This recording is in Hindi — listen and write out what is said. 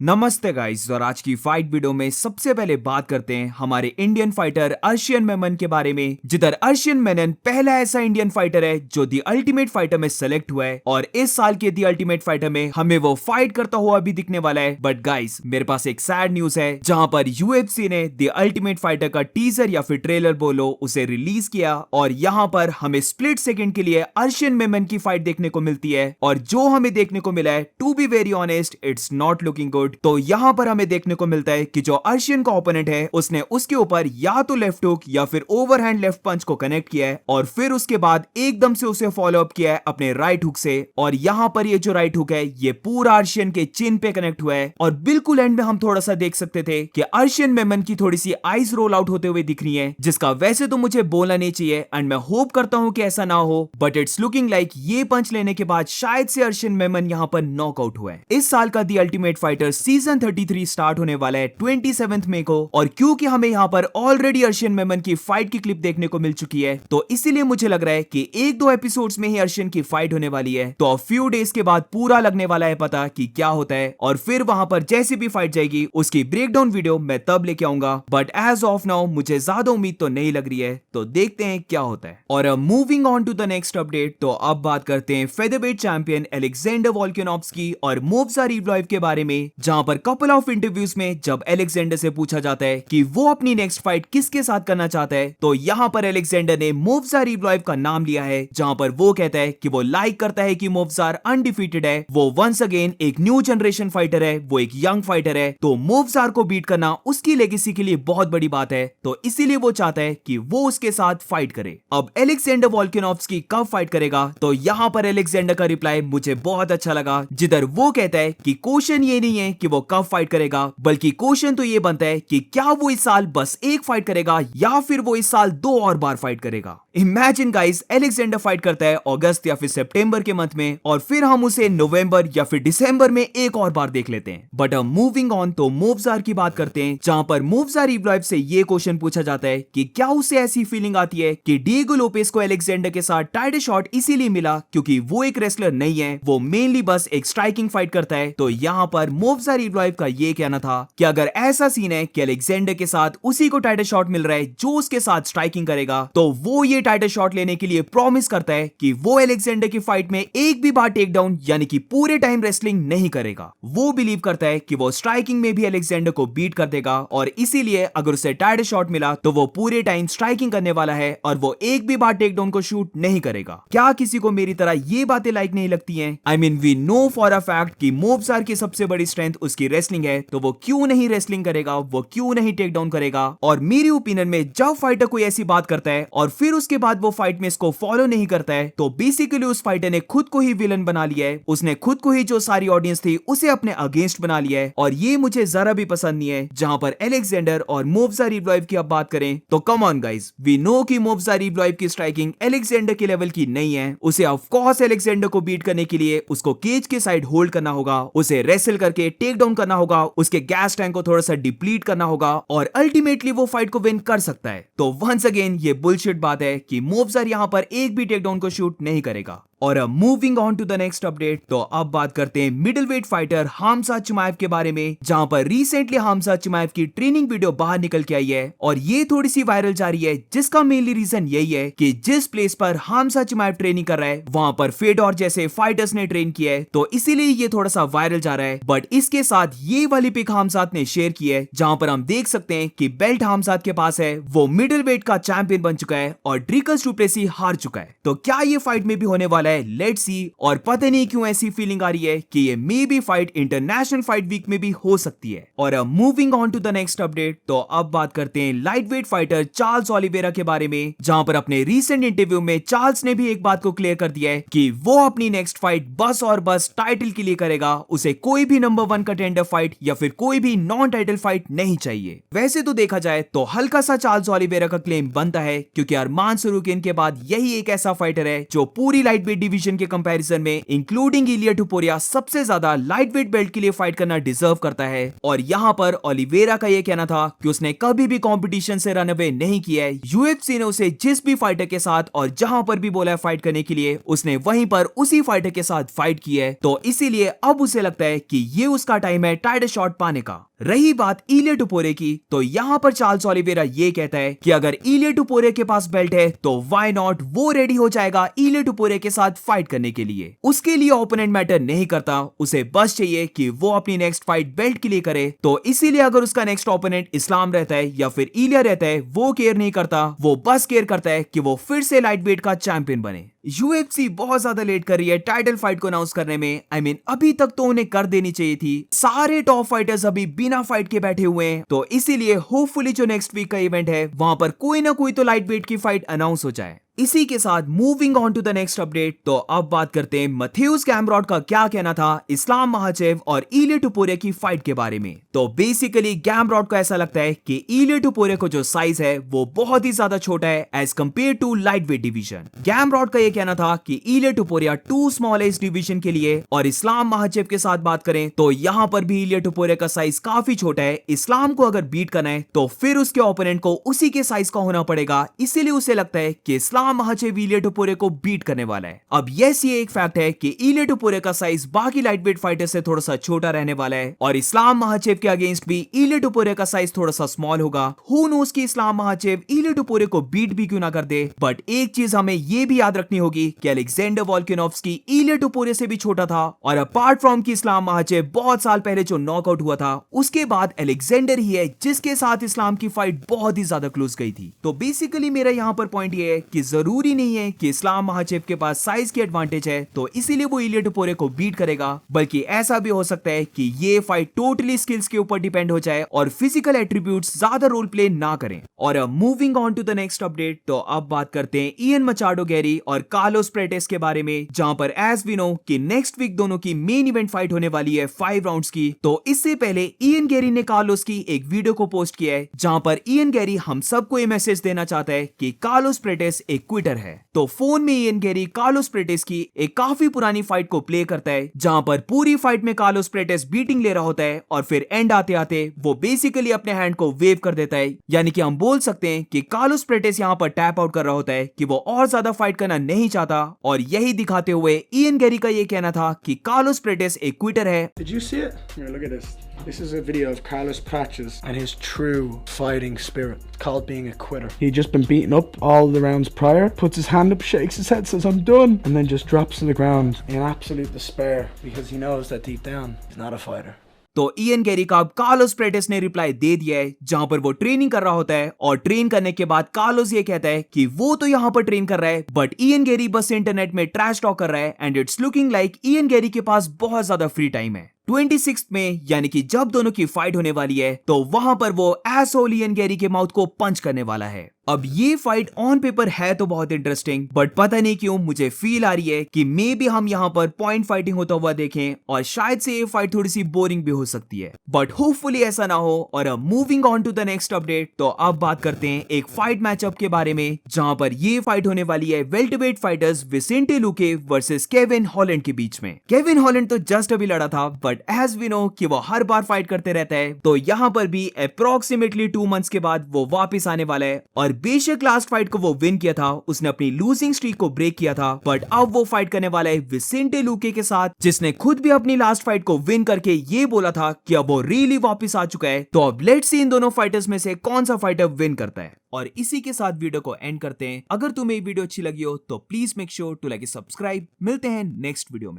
नमस्ते गाइस। और आज की फाइट वीडियो में सबसे पहले बात करते हैं हमारे इंडियन फाइटर अर्शियन मेमन के बारे में, जिधर अर्शियन मेनन पहला ऐसा इंडियन फाइटर है जो दी अल्टीमेट फाइटर में सेलेक्ट हुआ है और इस साल के दी अल्टीमेट फाइटर में हमें वो फाइट करता हुआ भी दिखने वाला है। बट गाइस, मेरे पास एक सैड न्यूज है, जहां पर यूएफसी ने दी अल्टीमेट फाइटर का टीजर या फिर ट्रेलर बोलो उसे रिलीज किया और यहां पर हमें स्प्लिट सेकंड के लिए अर्शियन मेमन की फाइट देखने को मिलती है। और जो हमें देखने को मिला है, to be very honest, it's not looking good. तो यहां पर हमें देखने को मिलता है कि जो अर्शियन का ओपोनेंट है उसने उसके ऊपर या तो लेफ्ट हुक या फिर ओवरहैंड लेफ्ट पंच को कनेक्ट किया है और फिर उसके बाद एकदम से उसे फॉलो अप किया है अपने राइट हुक से। और यहां पर ये जो राइट हुक है ये पूरा अर्शियन के चिन पे कनेक्ट हुआ है और बिल्कुल एंड में हम थोड़ा सा देख सकते थे कि अर्शियन मेमन की थोड़ी सी आईज रोल आउट होते हुए दिख रही है, जिसका वैसे तो मुझे बोलना नहीं चाहिए एंड मैं होप करता हूं कि ऐसा ना हो, बट इट्स लुकिंग लाइक ये पंच लेने के बाद शायद से अर्शियन मेमन यहां पर नॉकआउट हुआ है। इस साल का the ultimate fighter season 33 start होने वाला है 27 मई को, और क्योंकि हमें यहां पर ऑलरेडी अर्शियन मेमन की फाइट की क्लिप देखने को मिल चुकी है, तो इसीलिए मुझे लग रहा है कि एक दो एपिसोड्स में ही अर्शियन की फाइट होने वाली है। तो फ्यू डेज के बाद पूरा लगने वाला है पता कि क्या होता है, और फिर वहां पर जैसी भी फाइट जाएगी उसकी ब्रेकडाउन वीडियो मैं तब लेके आऊंगा। बट एज ऑफ नाउ मुझे ज्यादा उम्मीद तो नहीं लग रही है, तो देखते हैं क्या होता है। और moving on to the next update, तो अब बात करते हैं फेदरवेट चैंपियन अलेक्जेंडर वोल्कानोव्स्की और मोवज़ार इवलोव के बारे में, जहां पर कपल ऑफ इंटरव्यूज में जब अलेक्जेंडर से पूछा जाता है कि वो अपनी नेक्स्ट फाइट किसके साथ करना चाहता है, तो यहां पर अलेक्जेंडर ने मोवज़ार इवलोव का नाम लिया है, जहां पर वो कहता है कि वो लाइक करता है कि मोवज़ार अनडिफीटेड है, वो वंस अगेन एक न्यू जनरेशन फाइटर है, वो एक यंग फाइटर है, तो मोवज़ार को बीट करना उसकी लेगेसी के लिए बहुत बड़ी बात है, तो इसीलिए वो चाहता है कि वो उसके साथ फाइट करे। अब अलेक्जेंडर वोल्कानोव्स्की कब फाइट करेगा, तो यहां पर अलेक्जेंडर का रिप्लाई मुझे बहुत अच्छा लगा, जिधर वो कहता है कि क्वेश्चन ये नहीं है कि वो कब फाइट करेगा, बल्कि क्वेश्चन तो ये बनता है कि क्या वो इस साल बस एक फाइट करेगा या फिर वो इस साल 2 और बार फाइट करेगा। इमेजिन गाइस, अलेक्जेंडर फाइट करता है अगस्त या फिर सितंबर के मंथ में, और फिर हम उसे नवंबर या फिर दिसंबर में एक और बार देख लेते हैं। बट अब मूविंग ऑन, तो मोवज़ार की बात करते हैं, जहां पर मोवज़ार इवलोव से ये क्वेश्चन पूछा जाता है कि क्या उसे ऐसी फीलिंग आती है कि डिएगो लोपेस को अलेक्जेंडर के साथ टाइटल शॉट इसीलिए मिला क्योंकि वो एक रेसलर नहीं है, वो मेनली बस एक स्ट्राइकिंग फाइट करता है। तो यहां पर मोवज़ार इवलोव का ये कहना था कि अगर ऐसा सीन है कि अलेक्जेंडर के साथ उसी को टाइटल शॉट मिल रहा है जो उसके साथ स्ट्राइकिंग करेगा, तो वो ये टाइटल शॉट लेने के लिए प्रॉमिस करता है कि वो अलेक्जेंडर की फाइट में एक भी बार टेक डाउन यानी कि पूरे टाइम रेसलिंग नहीं करेगा। वो बिलीव करता है कि वो स्ट्राइकिंग में भी अलेक्जेंडर को बीट कर देगा, और इसीलिए अगर उसे टाइटल शॉट मिला तो वो पूरे टाइम स्ट्राइकिंग करने वाला है और वो एक भी बार टेक डाउन को शूट नहीं करेगा। क्या किसी को मेरी तरह ये बातें लाइक नहीं लगती हैं? I mean we know for a fact कि मोवज़ार की सबसे बड़ी स्ट्रेंथ उसकी रेसलिंग है, तो वो क्यों नहीं रेसलिंग करेगा, वो क्यों नहीं टेक डाउन करेगा। और मेरी ओपिनियन में जब फाइटर कोई ऐसी बात करता है और फिर उसके बाद वो फाइट में इसको फॉलो नहीं करता है, तो बेसिकली उस फाइटर ने खुद को ही विलन बना लिया है, उसने खुद को ही जो सारी ऑडियंस थी उसे अपने अगेंस्ट बना लिया है, और ये मुझे जरा भी पसंद नहीं है। जहां पर अलेक्जेंडर और मोवज़ार इवलोव की अब बात करें, तो come on guys, we know कि मोवज़ार इवलोव की स्ट्राइकिंग अलेक्जेंडर के लेवल की नहीं है। उसे ऑफ कोर्स अलेक्जेंडर को बीट करने के लिए उसको केज के साइड होल्ड करना होगा, उसे रेसल करके टेक डाउन करना होगा, उसके गैस टैंक को थोड़ा सा डिप्लीट करना होगा, और अल्टीमेटली वो फाइट को विन कर सकता है। तो वंस अगेन ये बुलशिट बात है कि मोवज़ार यहां पर एक भी टेक डाउन को शूट नहीं करेगा। और moving on to the next update, तो अब बात करते हैं मिडिलवेट फाइटर हामजा चिमाएव के बारे में, जहां पर रिसेंटली हामजा चिमाएव की ट्रेनिंग वीडियो बाहर निकल के आई है, और ये थोड़ी सी वायरल जा रही है, जिसका मेनली रीजन यही है कि जिस प्लेस पर हामजा चिमाएव ट्रेनिंग कर रहा है वहां पर फेडोर जैसे फाइटर्स ने ट्रेन किया है, तो इसीलिए ये थोड़ा सा वायरल जा रहा है। बट इसके साथ ये वाली पिक हामजात ने शेयर की है, जहां पर हम देख सकते हैं कि बेल्ट हामजात के पास है, वो मिडिलवेट का चैंपियन बन चुका है और ड्रिकस डू प्लेसी हार चुका है। तो क्या ये फाइट में भी होने वाला है? Let's see. और पता नहीं क्यों ऐसी फीलिंग आ रही है कि ये maybe fight international fight week में भी हो सकती है। और moving on to the next update, तो अब बात करते हैं लाइटवेट फाइटर चार्ल्स ओलिवेरा के बारे में, जहां पर अपने रीसेंट इंटरव्यू में चार्ल्स ने भी एक बात को क्लियर कर दिया है कि वो अपनी नेक्स्ट फाइट बस और बस टाइटल के लिए करेगा, उसे कोई भी नंबर 1 कंटेंडर फाइट या फिर कोई भी नॉन टाइटल फाइट नहीं चाहिए। वैसे तो देखा जाए तो हल्का सा चार्ल्स ओलिवेरा का क्लेम बनता है, क्योंकि अरमान सरूकिन के बाद यही एक ऐसा फाइटर है जो पूरी लाइटवेट डिवीजन के कंपैरिजन में इंक्लूडिंग इलिया टुपुरिया सबसे ज्यादा लाइट वेट बेल्ट के लिए फाइट करना डिजर्व करता है। और यहाँ पर ओलिवेरा का ये कहना था कि उसने कभी भी कंपटीशन से रन अवे नहीं किया है। यूएफसी ने उसे जिस भी फाइटर के साथ और जहां पर भी बोला है फाइट करने के लिए, उसने वहीं पर उसी फाइटर के साथ फाइट की है। तो इसीलिए अब उसे लगता है कि ये उसका टाइम है टाइटल शॉट पाने का। रही बात इलिया टुपुरिया की, तो यहाँ पर चार्ल्स ओलिवेरा ये कहता है कि अगर इलिया टुपुरिया के पास बेल्ट है तो व्हाई नॉट, वो रेडी हो जाएगा इलिया टुपुरिया के साथ फाइट करने के लिए। उसके लिए ओपोनेंट मैटर नहीं करता, उसे बस चाहिए कि वो अपनी नेक्स्ट फाइट बेल्ट के लिए करे। तो इसीलिए अगर उसका नेक्स्ट ओपोनेंट इस्लाम रहता है या फिर इलिया रहता है, वो केयर नहीं करता, वो बस केयर करता है कि वो फिर से लाइट वेट का चैंपियन बने। यूएफसी बहुत ज्यादा लेट कर रही है टाइटल फाइट को अनाउंस करने में। I mean, अभी तक तो उन्हें कर देनी चाहिए थी। सारे टॉप फाइटर्स अभी बिना फाइट के बैठे हुए हैं, तो इसीलिए होपफुली जो नेक्स्ट वीक का इवेंट है वहां पर कोई ना कोई तो लाइट वेट की फाइट अनाउंस हो जाए। इसी के साथ moving on to the next update, तो अब बात करते हैं मैथ्यूस गैम्रॉट का क्या कहना था इस्लाम महाचेव और इलिया टुपुरिया की फाइट के बारे में। तो बेसिकली गैम्रॉट को ऐसा लगता है कि इलिया टुपुरिया को जो साइज है वो बहुत ही ज्यादा छोटा है as compared to lightweight division. Gamrot का ये कहना था कि इलिया टुपुरिया टू स्मॉल इस डिवीजन के लिए। और इस्लाम महाचेव के साथ बात करें तो यहाँ पर भी इलिया टुपुरिया का साइज काफी छोटा है। इस्लाम को अगर बीट करना है तो फिर उसके ओपोनेंट को उसी के साइज का होना पड़ेगा, इसीलिए उसे लगता है कि इस्लाम महाचेव इलिया टुपुरिया को बीट करने वाला है। अब यस, ये एक फैक्ट है कि इलिया टुपुरिया का साइज बाकी लाइट वेट फाइटर से थोड़ा सा छोटा रहने वाला है और इस्लाम महाचेव के अगेंस्ट भी इलिया टुपुरिया का साइज थोड़ा सा स्मॉल होगा। हु नोस कि इस्लाम महाचेव इलिया टुपुरिया को बीट भी क्यों ना कर दे। बट एक चीज हमें ये भी याद रखनी होगी कि अलेक्जेंडर वोल्कानोव्स्की इलिया टुपुरिया से भी छोटा था और अपार्ट फ्रॉम कि इस्लाम महाचेव बहुत साल पहले जो नॉकआउट हुआ था, उसके बाद अलेक्जेंडर ही है जिसके साथ इस्लाम की फाइट बहुत ही ज्यादा क्लोज गई थी। तो बेसिकली मेरा यहाँ पर पॉइंट ये है कि जरूरी नहीं है कि इस्लाम महाचेव के पास साइज की एडवांटेज है तो इसीलिए वो इलिया टुपुरिया को बीट करेगा, बल्कि ऐसा भी हो सकता है कि ये फाइट टोटली स्किल्स के ऊपर डिपेंड हो जाए और फिजिकल एट्रीब्यूट्स ज्यादा रोल प्ले ना करें। और moving on to the next update, तो अब बात करते हैं इयन मचाडो गैरी और कार्लोस प्रेटिस के बारे में, जहां पर एज वी नो कि नेक्स्ट वीक दोनों की मेन इवेंट फाइट होने वाली है 5 राउंड्स की। तो इससे पहले इयन गैरी ने कार्लोस की एक वीडियो को पोस्ट किया है जहां पर इयन गैरी हम सबको ये मैसेज देना चाहता है कि कार्लोस प्रेटिस एक क्विटर है। तो फोन में इयन गैरी कार्लोस प्रेटिस की एक काफी पुरानी फाइट को प्ले करता है जहां पर पूरी फाइट में कार्लोस प्रेटिस बीटिंग ले रहा होता है और फिर एंड आते आते वो बेसिकली अपने हैंड को वेव कर देता है। यानी कि हम बोल सकते हैं कि कार्लोस प्रेटिस यहाँ पर टैप आउट कर रहा होता है कि वो और ज्यादा फाइट करना नहीं चाहता। और यही दिखाते हुए इयन गैरी का ये कहना था कि कार्लोस प्रेटिस एक क्विटर है। Did you see it? Here, look at this. This is a video of Carlos Prates and his true fighting spirit. It's called being a quitter. He'd just been beaten up all the rounds prior, puts his hand up, shakes his head, says, "I'm done," and then just drops to the ground in absolute despair because he knows that deep down he's not a fighter. तो इयन गैरी का अब कार्लोस प्रेटिस ने रिप्लाई दे दिया है जहां पर वो ट्रेनिंग कर रहा होता है और ट्रेन करने के बाद कार्लोस ये कहता है कि वो तो यहाँ पर ट्रेन कर रहा है बट इयन गैरी बस इंटरनेट में ट्रैश टॉक कर रहा है and it's looking like Ian Gary के पास बहुत ज्यादा फ्री टाइम है। 26 में यानी कि जब दोनों की फाइट होने वाली है तो वहां पर वो एसोल इयन गैरी के माउथ को पंच करने वाला है। अब ये फाइट ऑन पेपर है तो बहुत इंटरेस्टिंग, बट पता नहीं क्यों मुझे फील आ रही है कि मे बी हम यहाँ पर पॉइंट फाइटिंग होता हुआ देखें और शायद से ये फाइट थोड़ी सी बोरिंग भी हो सकती है, बट होपफुली ऐसा ना हो। और अब moving on to the next update, तो अब बात करते हैं एक फाइट मैचअप के बारे में जहां पर ये फाइट होने वाली है welterweight fighters Vicente Luque versus Kevin Holland के बीच में। केविन हॉलैंड तो जस्ट अभी लड़ा था बट एज वी नो कि वो हर बार फाइट करते रहता है, तो यहाँ पर भी अप्रोक्सीमेटली 2 मंथ्स के बाद वो वापस आने वाला है। और बेशक लास्ट फाइट को वो विन किया था, उसने अपनी लूजिंग स्ट्रीक को ब्रेक किया था, बट अब वो फाइट करने वाला है विसेंटे लुके के साथ, जिसने खुद भी अपनी लास्ट फाइट को विन करके ये बोला था कि अब वो रियली वापस आ चुका है। तो अब लेट्स सी इन दोनों फाइटर्स में से कौन सा फाइटर विन करता है। और इसी के साथ वीडियो को एंड करते हैं। अगर तुम्हें ये वीडियो अच्छी लगी हो तो please make sure to like subscribe. मिलते हैं नेक्स्ट वीडियो में।